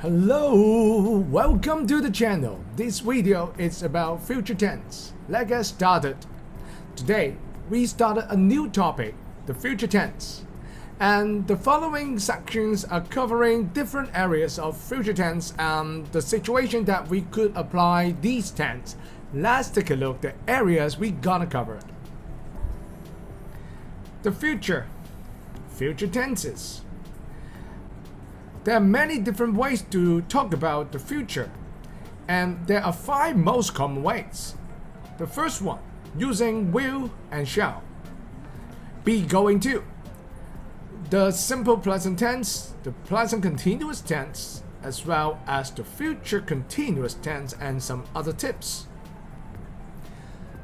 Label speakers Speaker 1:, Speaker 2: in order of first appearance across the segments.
Speaker 1: Hello, welcome to the channel. This video is about future tense. Let's get started. Today, we started a new topic, the future tense. And the following sections are covering different areas of future tense and the situation that we could apply these tense. Let's take a look at the areas we gonna cover. The future tenses. There are many different ways to talk about the future, and there are 5 most common ways. The first one, using will and shall. Be going to. The simple present tense, the present continuous tense, as well as the future continuous tense and some other tips.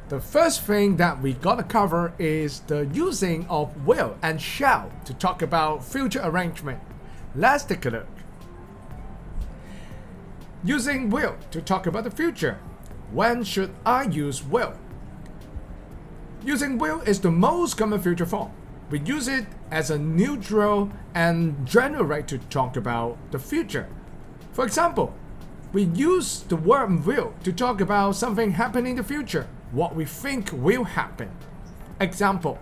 Speaker 1: The first thing that we gotta cover is the using of will and shall to talk about future arrangement. Let's take a look. Using will to talk about the future. When should I use will? Using will is the most common future form. We use it as a neutral and general way to talk about the future. For example, we use the word will to talk about something happening in the future, what we think will happen. Example,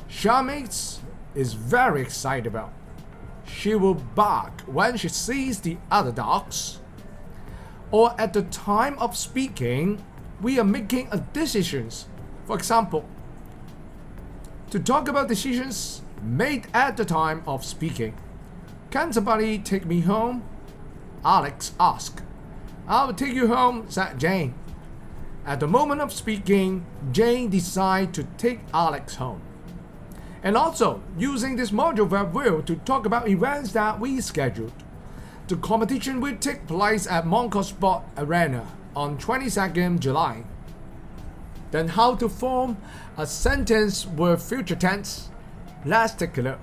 Speaker 1: Charmaine is very excited about. She will bark when she sees the other dogs. Or at the time of speaking, we are making a decisions. For example, to talk about decisions made at the time of speaking. Can somebody take me home? Alex asked. I'll take you home, said Jane. At the moment of speaking, Jane decided to take Alex home. And also, using this module verb will to talk about events that we scheduled. The competition will take place at Monco Sport Arena on 22nd July. Then how to form a sentence with future tense? Let's take a look.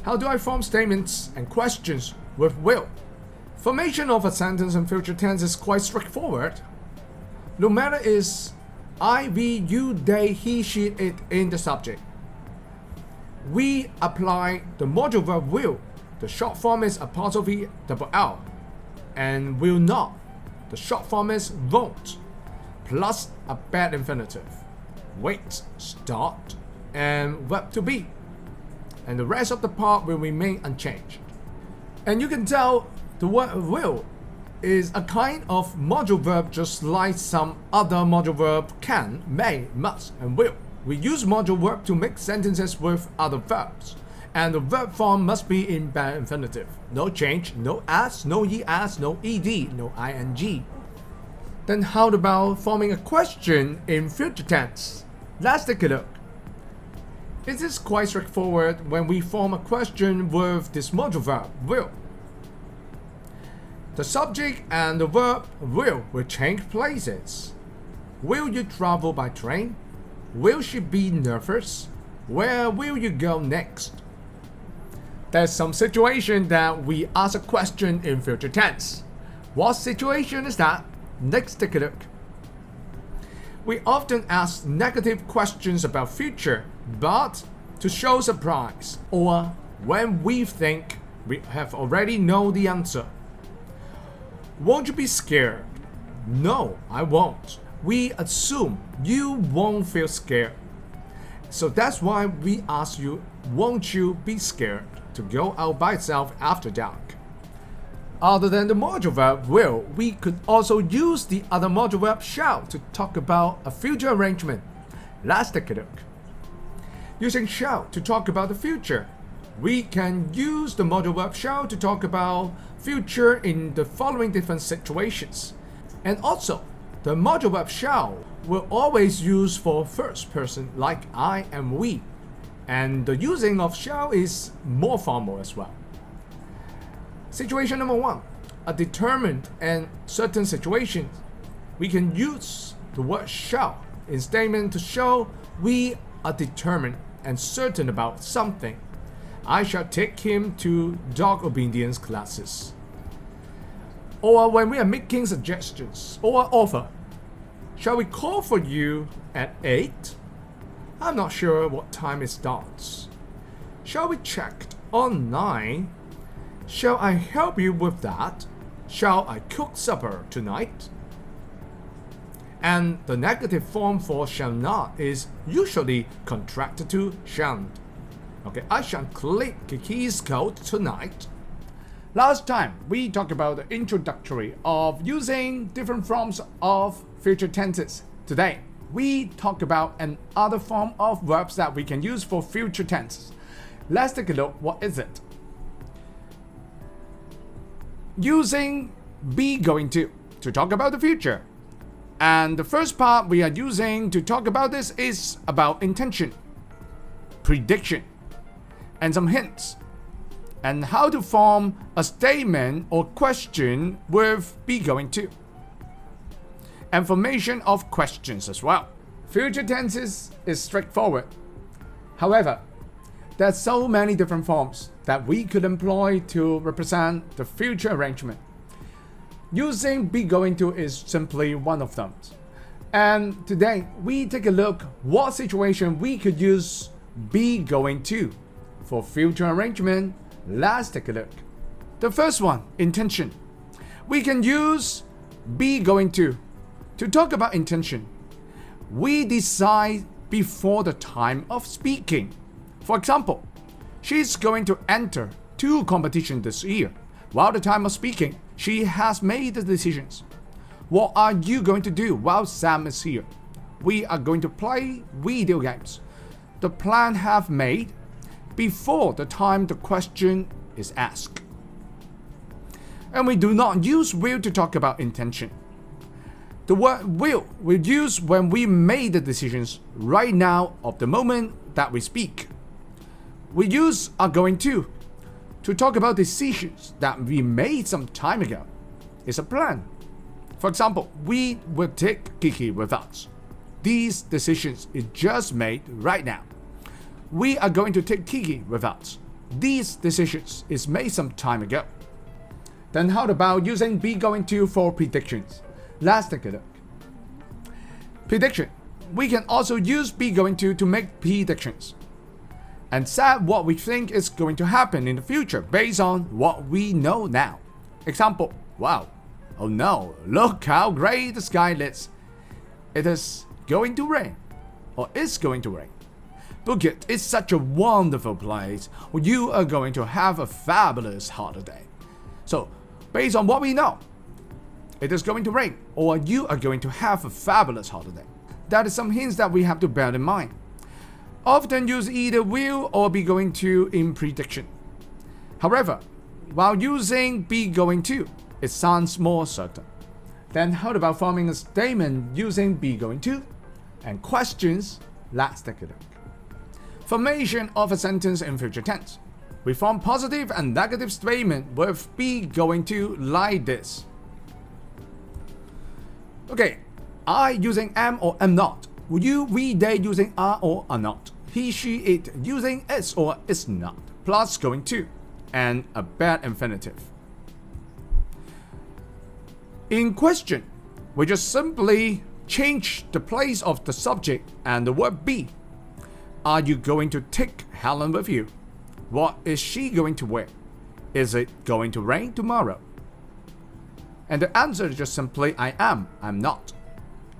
Speaker 1: How do I form statements and questions with will? Formation of a sentence in future tense is quite straightforward. No matter is I, we, you, they, he, she, it in the subject. We apply the module verb will. The short form is apostrophe double L. And will not. The short form is won't. Plus a bad infinitive. Wait, start, and verb to be. And the rest of the part will remain unchanged. And you can tell the word will is a kind of module verb just like some other module verb can, may, must, and will. We use module verb to make sentences with other verbs. And the verb form must be in bad infinitive. No change, no as, no es, no ed, no ing. Then how about forming a question in future tense? Let's take a look. It is quite straightforward when we form a question with this module verb, will. The subject and the verb will change places. Will you travel by train? Will she be nervous? Where will you go next? There's some situation that we ask a question in future tense. What situation is that? Let's take a look. We often ask negative questions about future, but to show surprise or when we think we have already know the answer. Won't you be scared? No, I won't. We assume you won't feel scared. So that's why we ask you, won't you be scared to go out by itself after dark? Other than the module verb will, we could also use the other module verb shall to talk about a future arrangement. Let's take a look. Using shall to talk about the future. We can use the module verb shall to talk about future in the following different situations. And also, the module verb shall will always use for first person like I and we. And the using of shall is more formal as well. Situation number 1. A determined and certain situation. We can use the word shall in statement to show we are determined and certain about something. I shall take him to dog obedience classes. Or when we are making suggestions or offer. Shall we call for you at 8? I'm not sure what time it starts. Shall we check on 9? Shall I help you with that? Shall I cook supper tonight? And the negative form for shall not is usually contracted to shan't. Okay, I shan't clean Kiki's coat tonight. Last time, we talked about the introductory of using different forms of future tenses. Today, we talk about another form of verbs that we can use for future tenses. Let's take a look. What is it? Using be going to talk about the future. And the first part we are using to talk about this is about intention, prediction, and some hints, and how to form a statement or question with be going to, and formation of questions as well. Future tenses is straightforward. However, there are so many different forms that we could employ to represent the future arrangement. Using be going to is simply one of them. And today we take a look what situation we could use be going to for future arrangement. Let's take a look. The first one, intention. We can use be going to talk about intention. We decide before the time of speaking. For example, she's going to enter 2 competitions this year. While the time of speaking, she has made the decisions. What are you going to do while Sam is here? We are going to play video games. The plan have made before the time the question is asked. And we do not use will to talk about intention. The word will we use when we made the decisions right now of the moment that we speak. We use are going to talk about decisions that we made some time ago. It's a plan. For example, we will take Kiki with us. These decisions is just made right now. We are going to take Kiki with us. These decisions is made some time ago. Then how about using be going to for predictions? Let's take a look. Prediction. We can also use be going to make predictions and say what we think is going to happen in the future based on what we know now. Example, wow, oh no, look how gray the sky is. It is going to rain, or it's going to rain. Phuket is such a wonderful place. You are going to have a fabulous holiday. So, based on what we know, it is going to rain, or you are going to have a fabulous holiday. That is some hints that we have to bear in mind. Often use either will or be going to in prediction. However, while using be going to, it sounds more certain. Then how about forming a statement using be going to and questions? Let's take a look. Formation of a sentence in future tense. We form positive and negative statement with be going to like this. Okay, I using am or am not. Would you, we, they using are or are not? He, she, it using is or is not, plus going to, and a bad infinitive. In question, we just simply change the place of the subject and the word be. Are you going to take Helen with you? What is she going to wear? Is it going to rain tomorrow? And the answer is just simply I am, I'm not.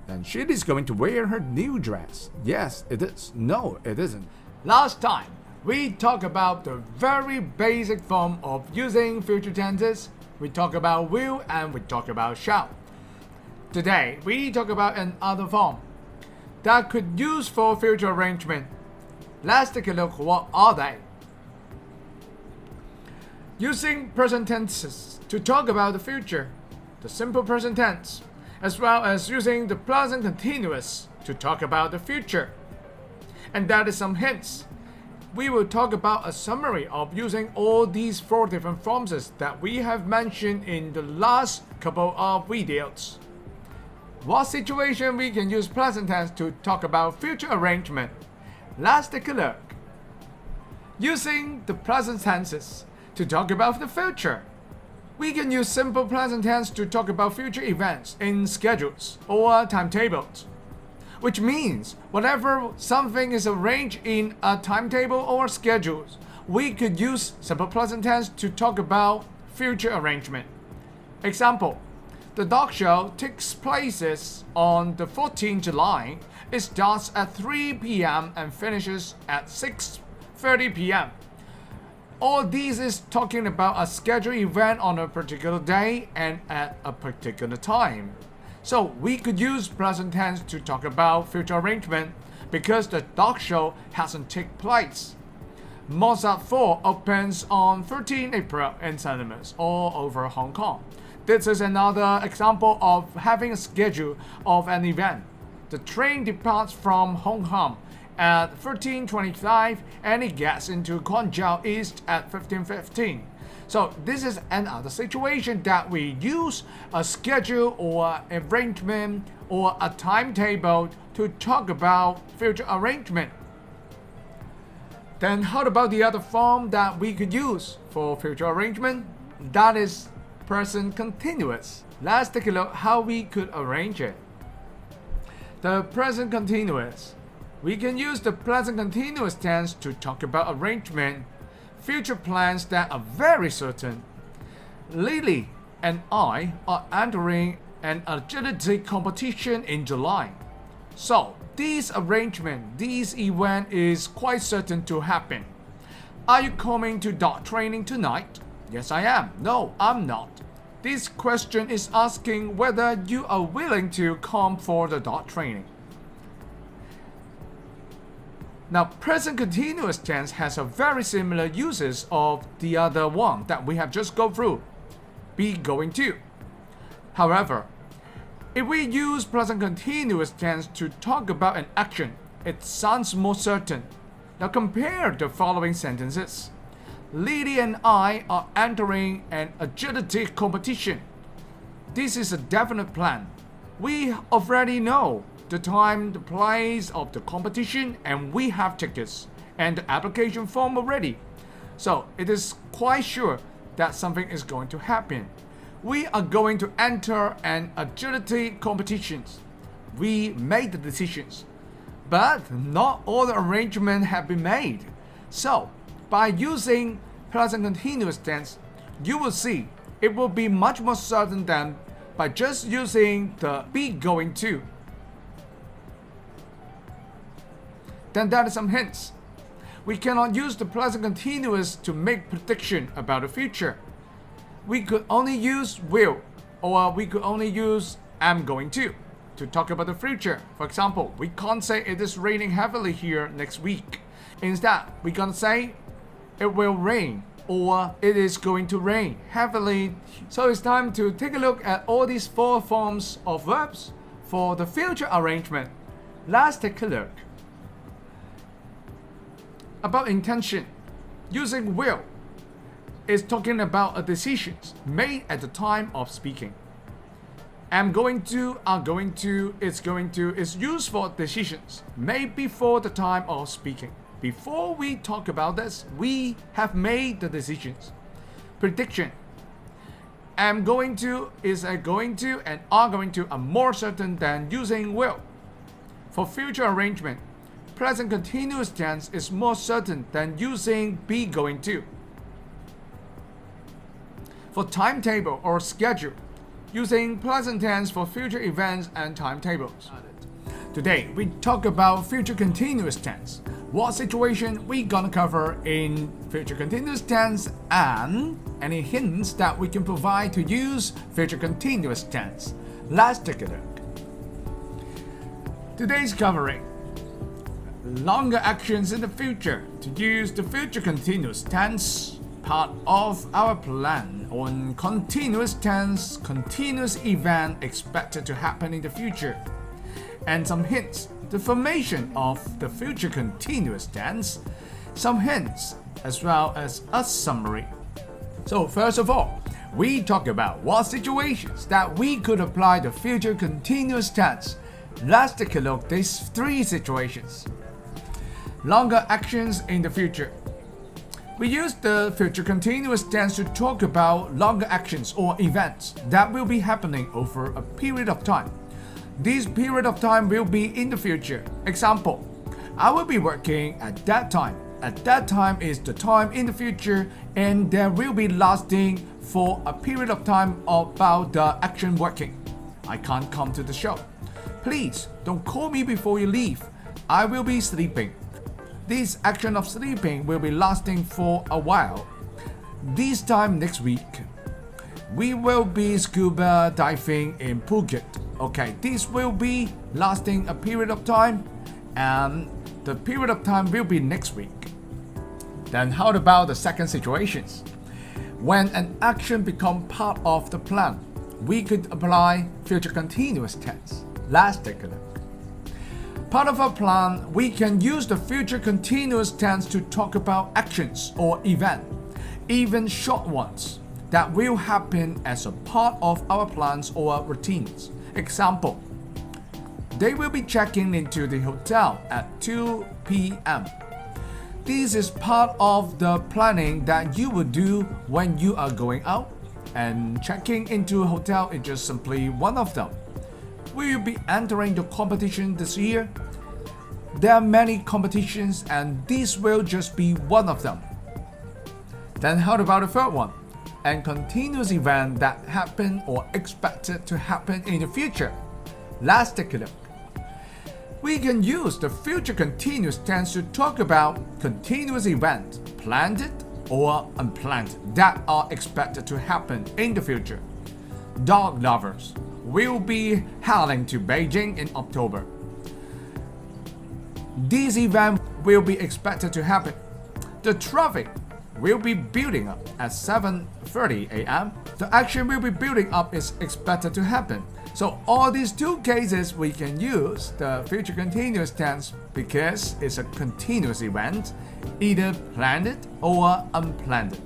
Speaker 1: Then she is going to wear her new dress. Yes, it is. No, it isn't. Last time, we talked about the very basic form of using future tenses. We talk about will and we talk about shall. Today, we talk about another form that could use for future arrangement. Let's take a look. What are they? Using present tenses to talk about the future, the simple present tense, as well as using the present continuous to talk about the future. And that is some hints. We will talk about a summary of using all these 4 different forms that we have mentioned in the last couple of videos. What situation we can use present tense to talk about future arrangement? Let's take a look. Using the present tenses to talk about the future. We can use simple present tense to talk about future events in schedules or timetables, which means whenever something is arranged in a timetable or schedules, we could use simple present tense to talk about future arrangement. Example, the dog show takes place on the 14th July. It starts at 3 p.m. and finishes at 6:30 p.m. All these is talking about a scheduled event on a particular day and at a particular time. So we could use present tense to talk about future arrangement because the dog show hasn't taken place. Mozart 4 opens on 13 April in cinemas all over Hong Kong. This is another example of having a schedule of an event. The train departs from Hong Kong at 13:25 and it gets into Guangzhou East at 15:15. So this is another situation that we use a schedule or arrangement or a timetable to talk about future arrangement. Then how about the other form that we could use for future arrangement? That is present continuous. Let's take a look how we could arrange it. The present continuous. We can use the present continuous tense to talk about arrangement, future plans that are very certain. Lily and I are entering an agility competition in July. So, this event is quite certain to happen. Are you coming to dog training tonight? Yes, I am. No, I'm not. This question is asking whether you are willing to come for the dog training. Now, present continuous tense has a very similar uses of the other one that we have just gone through. Be going to. However, if we use present continuous tense to talk about an action, it sounds more certain. Now compare the following sentences. Lily and I are entering an agility competition. This is a definite plan. We already know the time, the place of the competition, and we have tickets and the application form already. So it is quite sure that something is going to happen. We are going to enter an agility competition. We made the decisions, but not all the arrangements have been made. So by using present continuous tense, you will see it will be much more certain than by just using the be going to. Then there are some hints. We cannot use the present continuous to make prediction about the future. We could only use will, or we could only use am going to talk about the future. For example, we can't say it is raining heavily here next week. Instead, we're gonna say it will rain or it is going to rain heavily. So it's time to take a look at all these four forms of verbs for the future arrangement. Let's take a look. About intention, using will is talking about a decision made at the time of speaking. Am going to, are going to, is used for decisions made before the time of speaking. Before we talk about this, we have made the decisions. Prediction. Am going to is a going to and are going to are more certain than using will. For future arrangement, present continuous tense is more certain than using be going to. For timetable or schedule, using present tense for future events and timetables. Today, we talk about future continuous tense. What situation we gonna cover in future continuous tense and any hints that we can provide to use future continuous tense. Let's take a look. Today's covering longer actions in the future to use the future continuous tense, part of our plan on continuous tense, continuous event expected to happen in the future, and some hints, the formation of the future continuous tense, some hints, as well as a summary. So first of all, we talk about what situations that we could apply the future continuous tense. Let's take a look at these three situations. Longer actions in the future. We use the future continuous tense to talk about longer actions or events that will be happening over a period of time. This period of time will be in the future. Example, I will be working at that time. at that time is the time in the future, and there will be lasting for a period of time about the action working. I can't come to the show. Please don't call me before you leave. I will be sleeping. This action of sleeping will be lasting for a while. This time next week, we will be scuba diving in Phuket. Okay, this will be lasting a period of time, and the period of time will be next week. Then how about the second situations? When an action becomes part of the plan, we could apply future continuous tense. Let's take a look. Part of our plan, we can use the future continuous tense to talk about actions or events, even short ones, that will happen as a part of our plans or routines. Example, they will be checking into the hotel at 2 p.m. This is part of the planning that you would do when you are going out, and checking into a hotel is just simply one of them. Will you be entering the competition this year? There are many competitions, and this will just be one of them. Then how about the third one? And continuous event that happen or expected to happen in the future. Let's take a look. We can use the future continuous tense to talk about continuous events, planned or unplanned, that are expected to happen in the future. Dog lovers will be heading to Beijing in October. This event will be expected to happen. The traffic will be building up at 7:30 a.m. The action will be building up is expected to happen. So all these two cases we can use the future continuous tense because it's a continuous event, either planned or unplanned.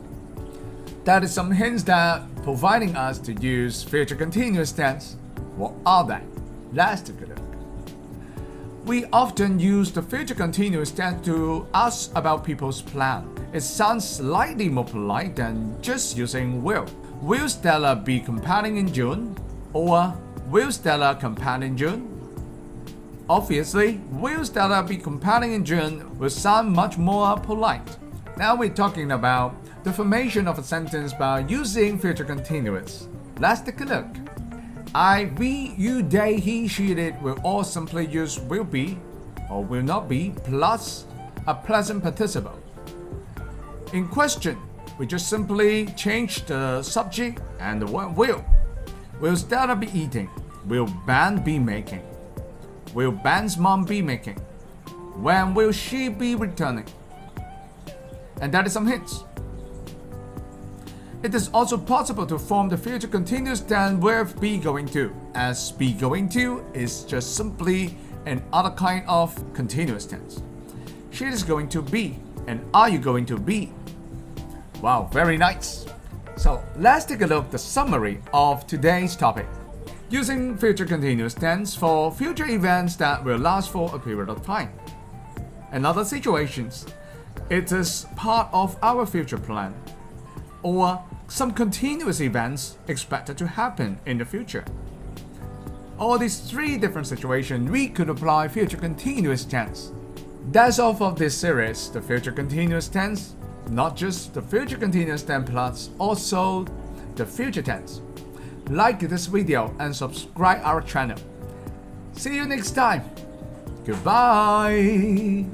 Speaker 1: That is some hints that providing us to use future continuous tense. What are they? Let's take a look. We often use the future continuous tense to ask about people's plan. It sounds slightly more polite than just using will. Will Stella be competing in June? Or will Stella compete in June? Obviously, will Stella be competing in June will sound much more polite. Now we're talking about the formation of a sentence by using future continuous. Let's take a look. I, we, you, they, he, she, it will all simply use will be or will not be plus a present participle. In question, we just simply change the subject and the word will. Will Stella be eating? Will Ben be making? Will Ben's mom be making? When will she be returning? And that is some hints. It is also possible to form the future continuous tense with be going to, as be going to is just simply another kind of continuous tense. She is going to be, and are you going to be? Wow, very nice. So let's take a look at the summary of today's topic. Using future continuous tense for future events that will last for a period of time. In other situations, it is part of our future plan, or some continuous events expected to happen in the future. All these three different situations we could apply future continuous tense. That's all for this series, the future continuous tense. Not just the future continuous tense plus also the future tense. Like this video and subscribe our channel. See you next time. Goodbye.